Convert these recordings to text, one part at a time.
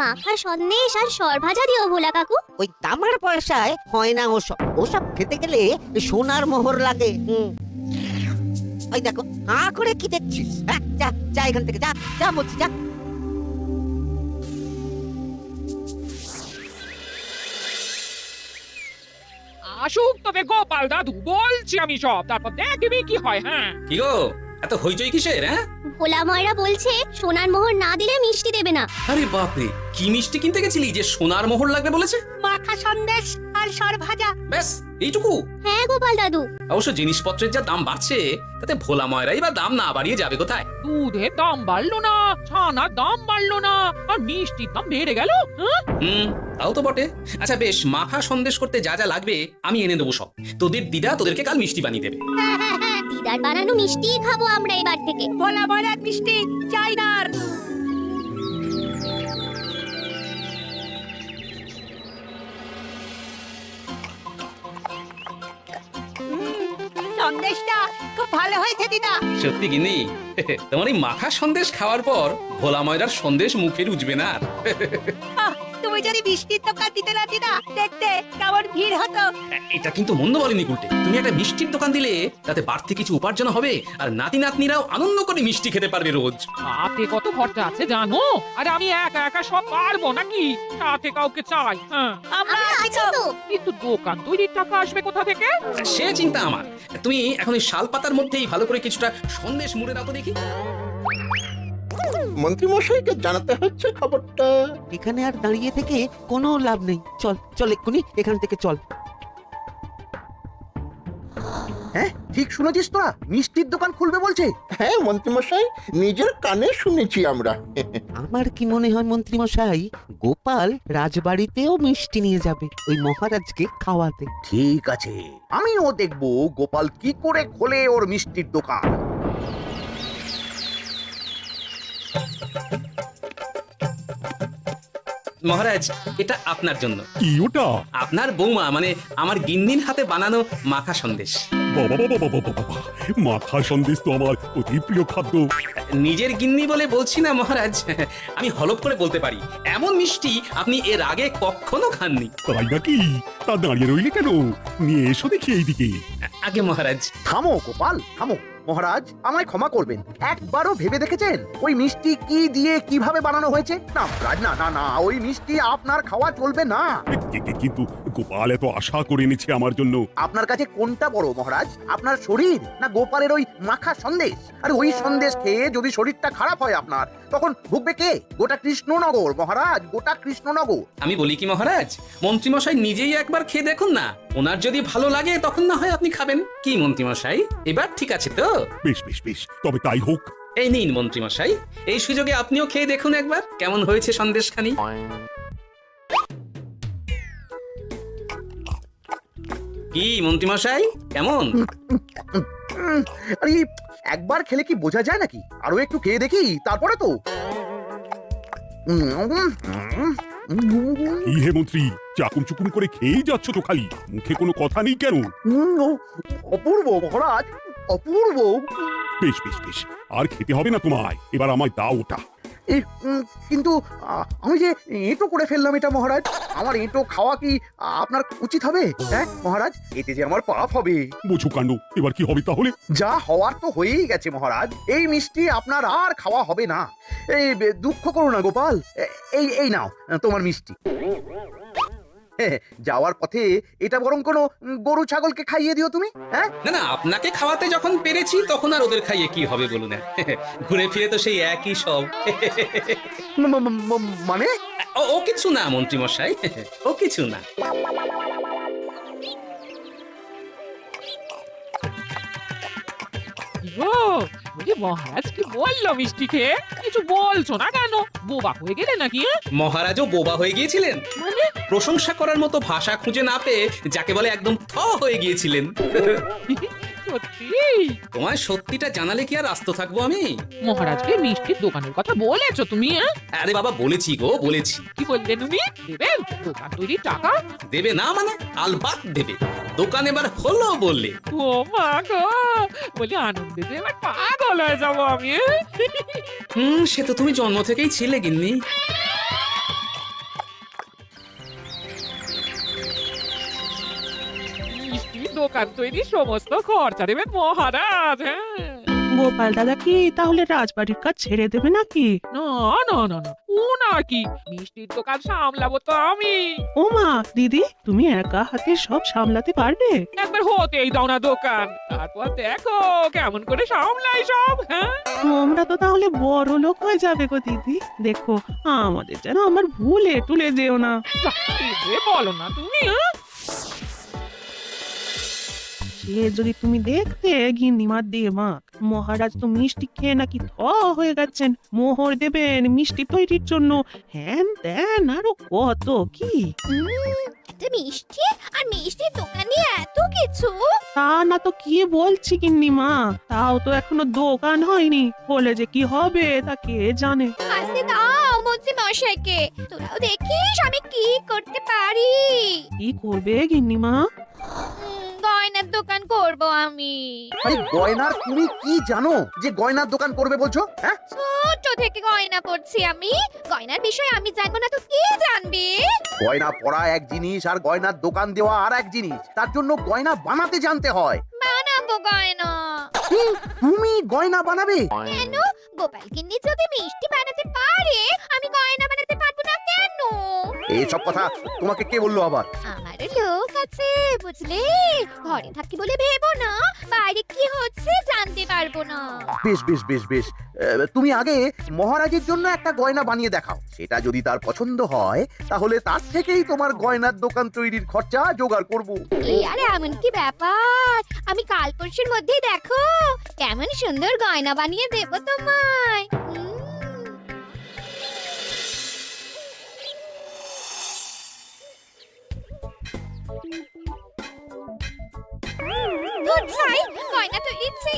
মাখা সন্দেশ আর সরভাজা দিও ভোলা কাকু। ওই তামার পয়সায় হয় না ওসব। ওসব খেতে গেলে সোনার মোহর লাগে। ওই দেখো, হাঁ করে কি দেখছিস? হ্যাঁ, যা যা এখান থেকে, যা যা বলছি, যা। আসুক তবে গোপাল দাদু, বলছি আমি সব, তারপর দেখবি কি হয়। হ্যাঁ, কি গো, এত হইচই কিসের? হ্যাঁ, ভোলা ময়রা বলছে সোনার মোহর না দিলে মিষ্টি দেবে না। আরে বাপরে, কি মিষ্টি কিনতে গেছিলি যে সোনার মোহর লাগবে বলেছে? মাখা সন্দেশ আর সরভাজা। ব্যাস এইটুকু? হ্যাঁ গোপাল দাদু। অবশ্য জিনিসপত্রের যা দাম বাড়ছে, তাতে ভোলা ময়রাই বা দাম না বাড়িয়ে যাবে কোথায়? দুধের দাম বাড়লো না, ছানার দাম বাড়লো না, আর মিষ্টির দাম বেড়ে গেল। হ্যাঁ, তাও তো বটে। আচ্ছা বেশ, মাখা সন্দেশ করতে যা যা লাগবে আমি এনে দেবো সব। তোদের দিদা তোদেরকে কাল মিষ্টি বানিয়ে দেবে। দিদার বানানো মিষ্টি খাবো আমরা এবার থেকে। ভোলা ময়রার মিষ্টি চাই না আর। সন্দেশটা খুব ভালো হয়েছে দিদা। সত্যি গিনি, তোমার এই মাখা সন্দেশ খাওয়ার পর ভোলা ময়রার সন্দেশ মুখে রুজবে না আর। আহ, তুমি যদি মিষ্টির দোকান দিতে না দিদা, দেখতে কেমন ভিড় হতো। এটা কিন্তু মন্দ বলেনি গুলটে। তুমি একটা মিষ্টির দোকান দিলে তাতে বাড়তি কিছু উপার্জন হবে, আর নাতি নাতনিরাও আনন্দ করে মিষ্টি খেতে পারবে রোজ। তাতে কত খরচা আছে জানো? আর আমি একা একা সব পারবো নাকি? সাথে কাউকে চাই। হ্যাঁ, আমরা আমরা আছি আছি তো। তো। কিন্তু দোকান তৈরির টাকা আসবে কোথা থেকে? সে চিন্তা আমার। তুমি এখন এই শাল পাতার মধ্যেই ভালো করে কিছুটা সন্দেশ মুড়ে দাও তো দেখি। মন্ত্রীমশাইকে জানাতে হচ্ছে খবরটা। এখানে আর দাঁড়িয়ে থেকে কোনো লাভ নেই। চল চল, এক্ষুনি এখান থেকে চল। হ্যাঁ, ঠিক শুনেছিস তোরা, মিষ্টির দোকান খুলবে বলছে। হ্যাঁ মন্ত্রীমশাই, নিজের কানে শুনেছি আমরা। আমার কি মনে হয় মন্ত্রী মশাই, গোপাল রাজবাড়িতেও মিষ্টি নিয়ে যাবে ওই মহারাজকে খাওয়াতে। ঠিক আছে, আমিও দেখবো গোপাল কি করে খোলে ওর মিষ্টির দোকান। মহারাজ, এটা আপনার জন্য। কি ওটা? আপনার বৌমা মানে আমার গিন্নির হাতে বানানো মাখা সন্দেশ। বাবা বাবা বাবা বাবা বাবা, মাখা সন্দেশ তো আমার অতি প্রিয় খাদ্য। নিজের গিন্নি বলে বলছি না মহারাজ, আমি হলপ করে বলতে পারি এমন মিষ্টি আপনি এর আগে কখনো খাননি। তাই নাকি? তা দাঁড়িয়ে রইলে কেন? নিয়ে এসো দেখি এইদিকে। আগে মহারাজ। থামো গোপাল, থামো। মহারাজ, আমায় ক্ষমা করবেন, একবারও ভেবে দেখেছেন ওই মিষ্টি কি দিয়ে কিভাবে বানানো হয়েছে? না মহারাজ, না না না, ওই মিষ্টি আপনার খাওয়া চলবে না। কিন্তু গোপাল এত আশা করে এনেছে আমার জন্য। আপনার কাছে কোনটা বড় মহারাজ, আপনার শরীর না গোপালের ওই মাখা সন্দেশ? আর ওই সন্দেশ খেয়ে যদি শরীরটা খারাপ হয় আপনার, তখন ভুগবে কে? গোটা কৃষ্ণনগর মহারাজ, গোটা কৃষ্ণনগর। আমি বলি কি মহারাজ, মন্ত্রীমশাই নিজেই একবার খেয়ে দেখুন না, ওনার যদি ভালো লাগে তখন না হয় আপনি খাবেন। কি মন্ত্রীমশাই, এবার ঠিক আছে তো? বেশ বেশ বেশ, তবে তাই হোক। এই নিন মন্ত্রীমশাই, এই সুযোগে আপনিও খেয়ে দেখুন একবার কেমন হয়েছে সন্দেশখানি। কি মন্ত্রীমশাই, কেমন? আরে একবার খেলে কি বোঝা যায় নাকি? আরো একটু খেয়ে দেখি তারপরে তো। কি হে মন্ত্রী, চাকুম চুকুম করে খেয়েই যাচ্ছ তো খালি, মুখে কোনো কথা নেই কেন? অপূর্ব মহারাজ, অপূর্ব। বেশ বেশ বেশ, আর খেতে হবে না তোমায়, এবার আমায় দাও ওটা। কিন্তু আমি যে এঁটো করে ফেললাম এটা মহারাজ, আমার এঁটো খাওয়া কি আপনার উচিত হবে? হ্যাঁ মহারাজ, এতে যে আমার পাপ হবে। বোঝো কাণ্ড, এবার কি হবে তাহলে? যা হওয়ার তো হয়েই গেছে মহারাজ, এই মিষ্টি আপনার আর খাওয়া হবে না। এই দুঃখ করো না গোপাল, এই এই নাও তোমার মিষ্টি। যাওয়ার পথে এটা বরং কোনো গরু ছাগলকে খাইয়ে দিও তুমি। হ্যাঁ না না, আপনাকে খাওয়াতে যখন পেরেছি তখন আর ওদের খাইয়ে কি হবে বলুন? ঘুরে ফিরে তো সেই একই সব। মানে ও কিছু না মন্ত্রীমশাই, ও কিছু না। মহারাজ কি বললো মিষ্টি খেয়ে? কিছু বলছো না কেন? বোবা হয়ে গেলে নাকি? মহারাজও বোবা হয়ে গিয়েছিলেন, মানে প্রশংসা করার মতো ভাষা খুঁজে না পেয়ে যাকে বলে একদম থ হয়ে গিয়েছিলেন। সত্যি তোমায় সত্যিটা জানালে কি আর আস্ত থাকবো আমি? মহারাজকে মিষ্টির দোকানের কথা বলেছো তুমি? আরে বাবা, বলেছি গো, বলেছি। কি বললেন উনি? দেবেন দোকান তৈরির টাকা? দেবে না মানে? আলবাত দেবে। দোকান এবার হলো বললে। ও মা গো, বলি আনন্দে যে এবার পাগল হয়ে যাবো আমি। সে তো তুমি জন্ম থেকেই ছিলে গিন্নি। মিষ্টির দোকান তৈরির সমস্ত খরচা দেবেন মহারাজ। হ্যাঁ, গোপাল দাদা কি তাহলে রাজবাড়ির কাজ ছেড়ে দেবে নাকি? না না না না, ও নাকি, মিষ্টির দোকান সামলাবো তো আমি। ও মা, দিদি তুমি একা হাতে সব সামলাতে পারবে? একবার হতেই দাও না দোকান, তারপর দেখো কেমন করে সামলাই সব। হ্যাঁ, তোমরা তো তাহলে বড় লোক হয়ে যাবে গো দিদি। দেখো আমাদের যেন আমার ভুলে টুলে যেও না। যা, কি যে বলো না তুমি। হ্যাঁ? সে যদি তুমি দেখতে গিন্নিমার দিয়ে মা, মহারাজ তো মিষ্টি খেয়ে নাকি থ হয়ে গেছেন। মোহর দেবেন মিষ্টি তৈরির জন্য, হ্যান ত্যান আরো কত কি। একটা মিষ্টি আর মিষ্টির দোকানে এত কিছু। তা না তো কি বলছি গিন্নিমা, তাও তো এখনো দোকান হয়নি, বলে যে কি হবে তা কে জানে। আসতে দাও মন্ত্রী মশাইকে, তোরাও দেখিস আমি কি করতে পারি। কি করবে গিন্নিমা? গয়নার দোকান করব আমি। আরে গয়নার তুমি কি জানো যে গয়নার দোকান করবে বলছো? হ্যাঁ, ছোট থেকে গয়না পড়ছি আমি, গয়নার বিষয়ে আমি জানবো না তো কে জানবে? গয়না পরা এক জিনিস আর গয়নার দোকান দেওয়া আর এক জিনিস। তার জন্য গয়না বানাতে জানতে হয়। বানাবো গয়না। কি? তুমি গয়না বানাবে? কেন? গোপাল গিন্নি যদি মিষ্টি বানাতে পারে, আমি গয়না বানাতে পারবো না কেন? এইসব কথা তোমাকে কে বললো আবার? আমার লোক আছে বুঝলে, ঘরে থাকি বলে ভেবো না, বাইরে কি হচ্ছে জানতে পারবো না। বেশ বেশ বেশ বেশ, তুমি আগে মহারাজের জন্য একটা গয়না বানিয়ে দেখাও। সেটা যদি তার পছন্দ হয় তাহলে তার থেকেই তোমার গয়নার দোকান তৈরির খরচা জোগাড় করব। এই আরে এমন কি ব্যাপার, আমি কাল পরশুর মধ্যেই দেখো কেমন সুন্দর গয়না বানিয়ে দেবো তোমায়। দুধ ছাই, গয়না তো ইচ্ছে,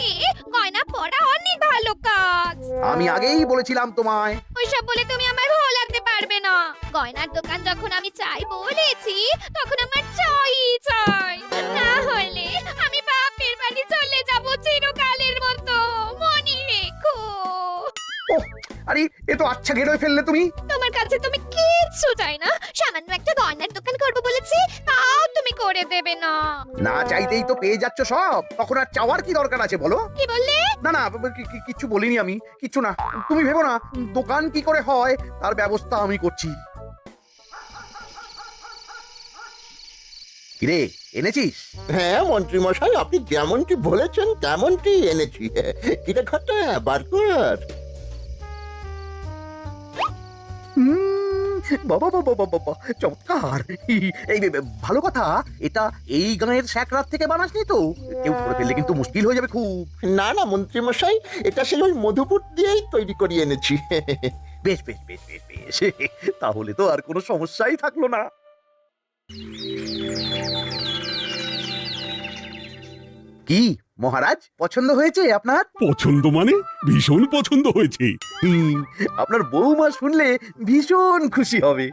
গয়না পরা অনেক ভালো কাজ। আমি আগেই বলেছিলাম তোমায়। ওইসব বলে তুমি আমার ভোলাতে পারবে না। গয়নার দোকান যখন আমি চাই বলেছি, তখন আমার চাই চাই, না হলে আমি বাপের বাড়ি চলে যাব চিরকালের মতো, মনে রেখো। ওহ, আরে এ তো আচ্ছা গেড়ে ফেললে তুমি। তোমার কাছে তুমি কিচ্ছু চাই না, সামান্য একটা গয়নার দোকান করবো বলেছি, তাও তুমি করে দেবে না। না চাইতেই তো পেয়ে যাচ্ছ সব, তখন আর চাওয়ার কি দরকার আছে বলো? কি বললে? না না, কিচ্ছু বলিনি আমি, কিচ্ছু না। তুমি ভেবো না, দোকান কি করে হয় তার ব্যবস্থা আমি করছি। কিরে, এনেছিস? হ্যাঁ মন্ত্রী মশাই, আপনি যেমনটি বলেছেন তেমনটি এনেছি। কিরে ঘটা বার কর। বাবা বাবা বাবা বাবা, চমৎকার। এই ভালো কথা, এটা এই গাঁয়ের স্যাকরাত থেকে বানাসনি তো? কেউ করে ফেললে কিন্তু মুশকিল হয়ে যাবে খুব। না না মন্ত্রী মশাই, এটা সেই ওই মধুপুর দিয়েই তৈরি করিয়ে এনেছি। বেশ বেশ বেশ বেশ বেশ, তাহলে তো আর কোনো সমস্যাই থাকলো না। কি মহারাজ, পছন্দ হয়েছে আপনার? পছন্দ মানে ভীষণ পছন্দ হয়েছে। আপনার বৌমা শুনলে ভীষণ খুশি হবে।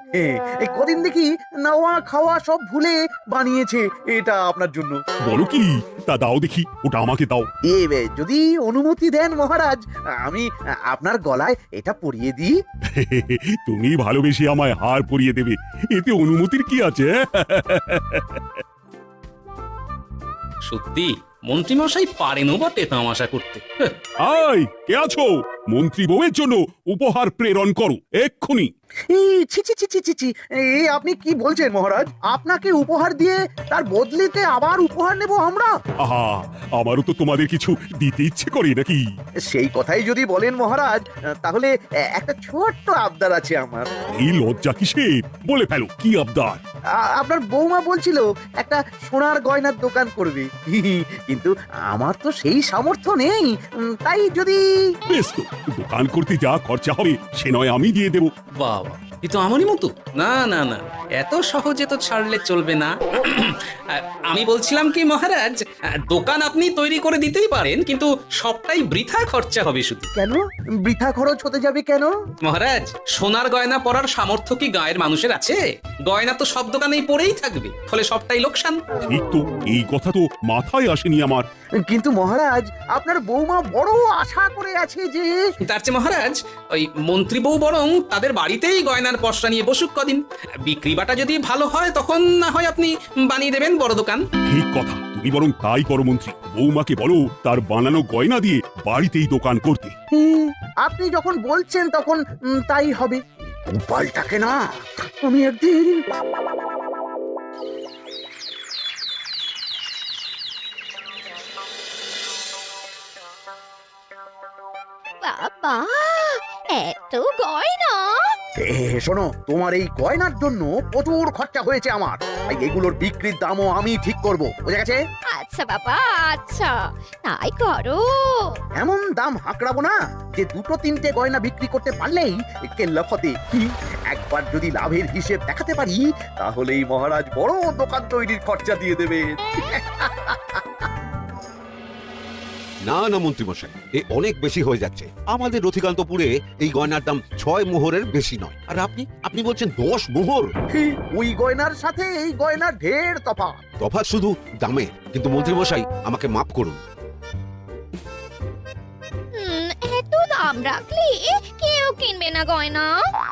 এই কদিন দেখি নাওয়া খাওয়া সব ভুলে বানিয়েছে এটা আপনার জন্য। বলো কি, তা দাও দেখি, ওটা আমাকে দাও। যদি অনুমতি দেন মহারাজ, আমি আপনার গলায় এটা পরিয়ে দিই। তুমি ভালোবেসে আমায় হার পরিয়ে দেবে, এতে অনুমতির কি আছে? সত্যি মন্ত্রীমশাই পারেনও বটে তামাশা করতে। আয়, কে আছো? মন্ত্রী বউয়ের জন্য উপহার প্রেরণ করো এক্ষুনি। ছি ছি ছি ছি ছি ছি, আপনি কি বলছেন মহারাজ? আপনাকে উপহার দিয়ে তার বদলেতে আবার উপহার নেব আমরা? আহা, আমারও তো তোমাদের কিছু দিতে ইচ্ছে করে নাকি? সেই কথাই যদি বলেন মহারাজ, তাহলে একটা ছোট্ট আবদার আছে আমার। এই লজ্জা কিসের? বলে ফেলো, কি আবদার? আপনার বৌমা বলছিল একটা সোনার গয়নার দোকান করবে, কিন্তু আমার তো সেই সামর্থ্য নেই। তাই যদি... বেশ তো, দোকান করতে যা খরচা হবে সে নয় আমি দিয়ে দেবো। বাবা, এ তো আমারই মতো। না না না, এত সহজে তো ছাড়লে চলবে না। আমি বলছিলাম কি মহারাজ, দোকান আপনি তৈরি করে দিতেই পারেন, কিন্তু সবটাই বৃথা খরচা হবে শুধু। কেন বৃথা খরচ হতে যাবে কেন? মহারাজ, সোনার গয়না পরার সামর্থ্য কি গায়ের মানুষের আছে? গয়না তো সব দোকানেই পড়েই থাকবে, ফলে সবটাই লোকসান। ঠিক তো, এই কথা তো মাথায় আসেনি আমার। কিন্তু মহারাজ, আপনার বৌমা বড় আশা করে আছে যে তার চেয়ে মহারাজ, ওই মন্ত্রী বউ বরং তাদের বাড়িতেই গয়নার পসরা নিয়ে বসুক কদিন। বিক্রি বাটা যদি ভালো হয় তখন না হয় আপনি বানিয়ে দেবেন বড় দোকান। ঠিক কথা, তুমি বরং তাই করো মন্ত্রী। বৌমাকে বলো তার বানানো গয়না দিয়ে বাড়িতেই দোকান করতে। আপনি যখন বলছেন তখন তাই হবে। গোপালটাকে না আমি একদিন বাবা, এত গয়না! শোনো, তোমার এই গয়নার জন্য প্রচুর খরচা হয়েছে আমার। তাই এগুলোর বিক্রির দামও আমি ঠিক করব, বুঝে গেছে? আচ্ছা বাবা, আচ্ছা, তাই করো। এমন দাম হাঁকড়াবো না যে দুটো তিনটে গয়না বিক্রি করতে পারলেই কেল্লা ফতে। একবার যদি লাভের হিসেব দেখাতে পারি, তাহলেই মহারাজ বড় দোকান তৈরির খরচা দিয়ে দেবেন। না না মন্ত্রীমশাই, এ অনেক বেশি হয়ে যাচ্ছে। আমাদের রথিকান্তপুরে এই গয়নার দাম 6 মোহরের বেশি নয়, আর আপনি বলছেন 10 মোহর। ওই গয়নার সাথে এই গয়নার ঢের তফাৎ। তফাৎ শুধু দামে। কিন্তু মন্ত্রীমশাই, আমাকে মাফ করুন। এত দাম রাখলে কেউ কিনবে না গয়না।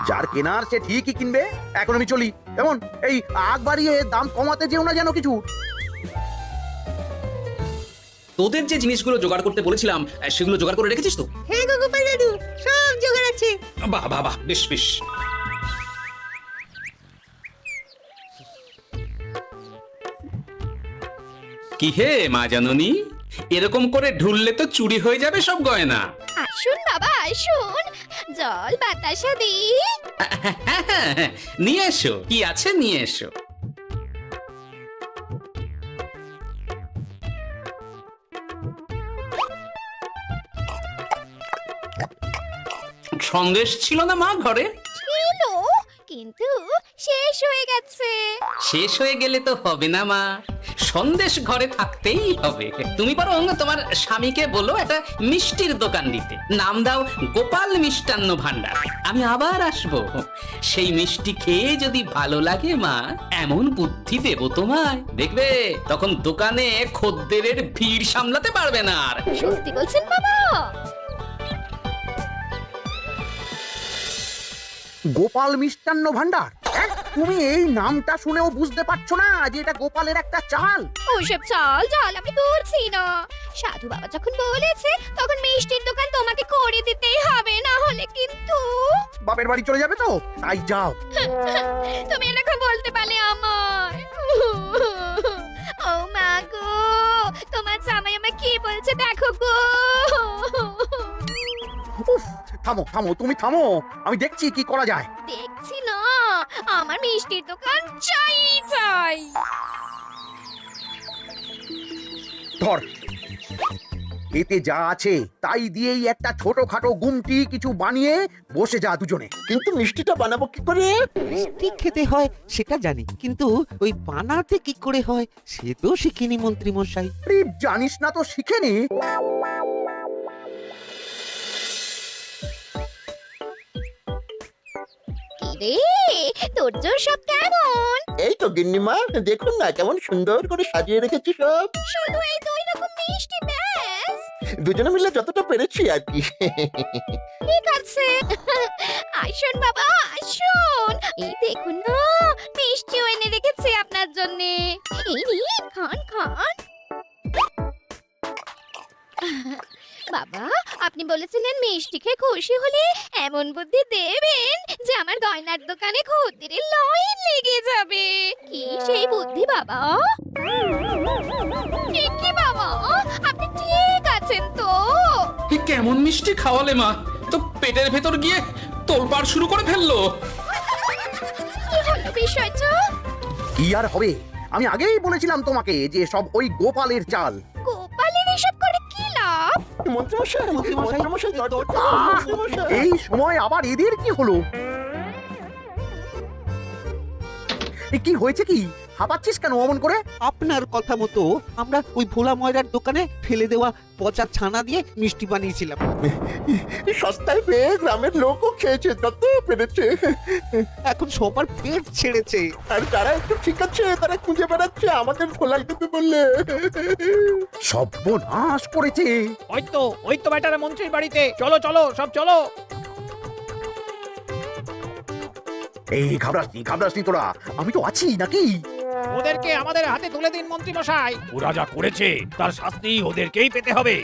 যার কেনার সে ঠিকই কিনবে। এখন আমি চলি। এমন এই আগ বাড়িয়ে দাম কমাতে যেও না যেন কিছু। তোদের যে জিনিসগুলো জোগাড় করতে বলেছিলাম সেগুলো জোগাড় করে রেখেছিস তো? হ্যাঁ গো গোপাল দাদু, সব জোগাড় আছে। বাহ বাহ বাহ, বেশ বেশ। কি হে মা জাননী, এরকম করে ঢুললে তো চুরি হয়ে যাবে সব গয়না। আসুন বাবা, আসুন, জল বাতাসা দিই। নিয়ে এসো, কি আছে নিয়ে এসো। সন্দেশ ছিল না মা ঘরে? ছিল, কিন্তু শেষ হয়ে গেছে। শেষ হয়ে গেলে তো হবে না মা, সন্দেশ ঘরে থাকতেই হবে। তুমি বরং তোমার স্বামীকে বলো একটা মিষ্টির দোকান দিতে, নাম দাও গোপাল মিষ্টান্ন ভান্ডার। আমি আবার আসবো, সেই মিষ্টি খেয়ে যদি ভালো লাগে মা, এমন বুদ্ধি দেব তোমায়, দেখবে তখন দোকানে খদ্দেরের ভিড় সামলাতে পারবে না আর। সত্যি বলছেন বাবা? গোপাল মিষ্টান্ন ভান্ডার? তুমি এই নামটা শুনেও বুঝতে পারছো না যে এটা গোপালের একটা চাল? ওইসব চাল জাল আমি বলছি না। সাধু বাবা যখন বলেছে তখন মিষ্টির দোকান তোমাকে করে দিতেই হবে, না হলে কিন্তু বাপের বাড়ি চলে যাবে তো, তাই যাও। তুমি এরকম বলতে পারলে আমার। ও মা গো, তোমার জামাই আমায় কি বলছে দেখো গো। উফ, থামো থামো, তুমি থামো, আমি দেখছি কি করা যায়। দেখছি না, আমার মিষ্টির দোকান চাই চাই। ধর, এতে যা আছে তাই দিয়েই একটা ছোটখাটো গুমটি কিছু বানিয়ে বসে যা দুজনে। কিন্তু মিষ্টিটা বানাবো কি করে? মিষ্টি খেতে হয় সেটা জানি, কিন্তু ওই বানাতে কি করে হয় সে তো শিখিনি মন্ত্রী মশাই। আরে জানিস না তো শিখে নে। রে, তোর জোর সব কেমন? এই তো গিন্নিমা, দেখুন না কেমন সুন্দর করে সাজিয়ে রেখেছি সব। শুধু এই দুই রকম মিষ্টি ব্যাস? দুজনে মিলে যতটা পেরেছি আর কি। ঠিক আছে, আসুন বাবা আসুন, এই দেখুন না মিষ্টিও এনে রেখেছি আপনার জন্য। এই নিন, খান খান। বাবা, আপনি বলেছিলেন মিষ্টি খেয়ে খুশি হলে এমন বুদ্ধি দেবেন যে আমার গয়নার দোকানে খদ্দেরের লাইন লেগে যাবে। কি সেই বুদ্ধি বাবা? কি বাবা, আপনি ঠিক আছেন তো? এ কেমন মিষ্টি খাওয়ালে মা, তো পেটের ভেতর গিয়ে তোলপাড় শুরু করে ফেললো। কি হলো বিষয়টা? কি আর হবে, আমি আগেই বলেছিলাম তোমাকে যে সব ওই গোপালের চাল। গোপালের এসব করে কি লাভ? মন্ত্রীমশাই, মন্ত্রীমশাই, এই সময় আবার এদের কি হলো? কি হয়েছে কি হাঁপাচ্ছিস কেন অমন করে? আপনার কথা মতো আমরা ওই ভোলা ময়রার দোকানে ফেলে দেওয়া পচা ছানা দিয়ে মিষ্টি বানিয়েছিলাম। সস্তায় পেয়ে গ্রামের লোকও খেয়েছে, যত পেরেছে। এখন সবার পেট ছেড়েছে। আর যারা একটু ঠিক আছে তারা খুঁজে বেড়াচ্ছে আমাদের ভোলাই দেবে বললে। সর্বনাশ করেছে। ওই তো বেটারা মন্ত্রীর বাড়িতে, চলো চলো সব চলো। এই ঘাবড়াসনি তোরা, আমি তো আছি নাকি? ওদেরকে আমাদের হাতে তুলে দিন মন্ত্রী মশাই। ওরা যা করেছে তার শাস্তি ওদেরকেই পেতে হবে।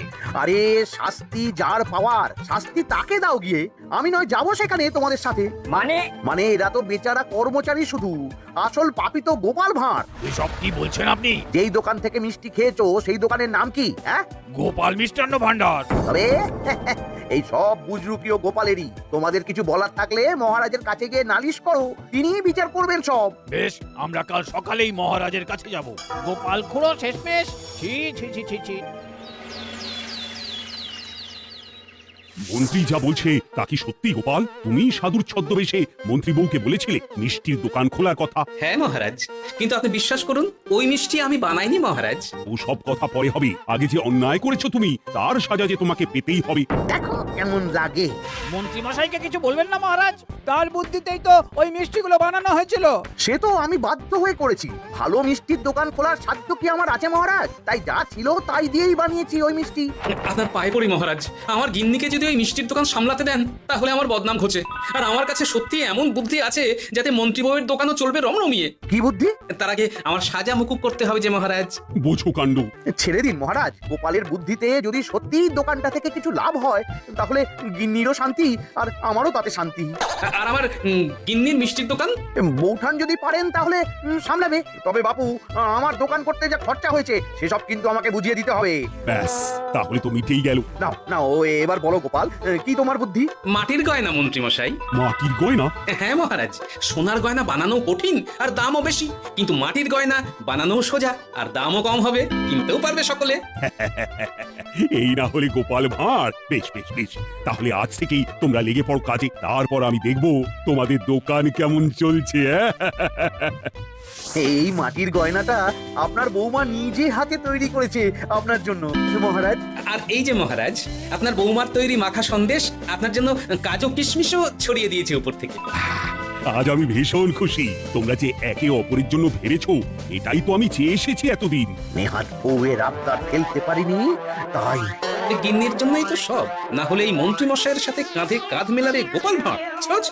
আরে শাস্তি যার পাওয়ার শাস্তি তাকে দাও গিয়ে, আমি নয় যাবো সেখানে তোমাদের সাথে। মানে এরা তো বেচারা কর্মচারী শুধু, আসল পাপী তো গোপাল ভাঁড়। এসব কি বলছেন আপনি? যেই দোকান থেকে মিষ্টি খেয়েছো সেই দোকানের নাম কি? হ্যাঁ, গোপাল মিষ্টান্ন ভান্ডার। তবে এই সব বুজরুকিও গোপালেরই। তোমাদের কিছু বলার থাকলে মহারাজের কাছে গিয়ে নালিশ করো, তিনিই বিচার করবেন সব। বেশ, আমরা কাল সকালেই মহারাজের কাছে যাব। গোপাল খুড়ো শেষমেশ। ছি ছি ছি ছি ছি। মন্ত্রী যা বলছে তা কি সত্যি গোপাল? তুমি সাধুর ছদ্মবেশে মন্ত্রী বউকে বলেছিলে মিষ্টির দোকান খোলার কথা? হ্যাঁ মহারাজ, কিন্তু আপনি বিশ্বাস করুন ওই মিষ্টি আমি বানাইনি মহারাজ। ও সব কথা পরে হবে, আগে যে অন্যায় করেছো তুমি তার সাজা যে তোমাকে পেতেই হবে। দেখো কেমন লাগে। মন্ত্রী মশাইকে কিছু বলবেন না মহারাজ, তার বুদ্ধিতেই তো ওই মিষ্টিগুলো বানানো হয়েছিল। সে তো আমি বাধ্য হয়ে করেছি। ভালো মিষ্টির দোকান খোলার সাধ্য কি আমার আছে মহারাজ? তাই যা ছিল তাই দিয়েই বানিয়েছি ওই মিষ্টি। আপনার পায়ে পড়ি মহারাজ, আমার গিন্নিকে যদি ওই মিষ্টির দোকান সামলাতে দেন তাহলে আমার বদনাম ঘটে। আর আমার কাছে সত্যি এমন বুদ্ধি আছে যাতে মন্ত্রী বউয়ের দোকানও চলবে রমরমিয়ে। কি বুদ্ধি? তার আগে আমার সাজা মুকুব করতে হবে যে মহারাজ। বোঝো কাণ্ড। ছেড়ে দিন মহারাজ, গোপালের বুদ্ধিতে যদি সত্যি দোকানটা থেকে কিছু লাভ হয় তাহলে গিন্নিরও শান্তি আর আমারও তাতে শান্তি। আর আমার গিন্নির মিষ্টির দোকান বৌঠান যদি পারেন তাহলে সামলাবে। তবে বাপু, আমার দোকান করতে যা খরচা হয়েছে সেসব কিন্তু আমাকে বুঝিয়ে দিতে হবে। ব্যাস, তাহলে তো মিটেই গেল। না ও এবার বলো গোপাল, কি তোমার বুদ্ধি? মাটির গয়না মন্ত্রী মশাই। মাটির গয়না? হ্যাঁ মহারাজ, সোনার গয়না বানানো কঠিন আর দামও বেশি, কিন্তু মাটির গয়না বানানো সোজা আর দামও কম হবে, কিনতেও পারবে সকলে। এই না হলে গোপাল ভাঁড়। বেশ বেশ বেশ, তাহলে আজ থেকেই তোমরা লেগে পড়ো কাজে, তারপর আমি দেখবো তোমাদের দোকান কেমন চলছে। এই মাটির গয়নাটা আপনার বৌমা নিজে হাতে তৈরি করেছে আপনার জন্য মহারাজ। আর এই যে মহারাজ, আপনার বৌমার তৈরি মাখা সন্দেশ আপনার জন্য কাজু কিশমিশও ছড়িয়ে দিয়েছে উপর থেকে। আজ আমি ভীষণ খুশি। তোমরা যে একে অপরের জন্য ভেবেছো, এটাই তো আমি চেয়ে এসেছি এতদিন। নেহাত বউয়ের আবদার ফেলতে পারিনি তাই। গিন্নির জন্যই তো সব, না হলে এই মন্ত্রী মশাইয়ের সাথে কাঁধে কাঁধ মেলাবে গোপাল ভাঁড়। ছ ছ।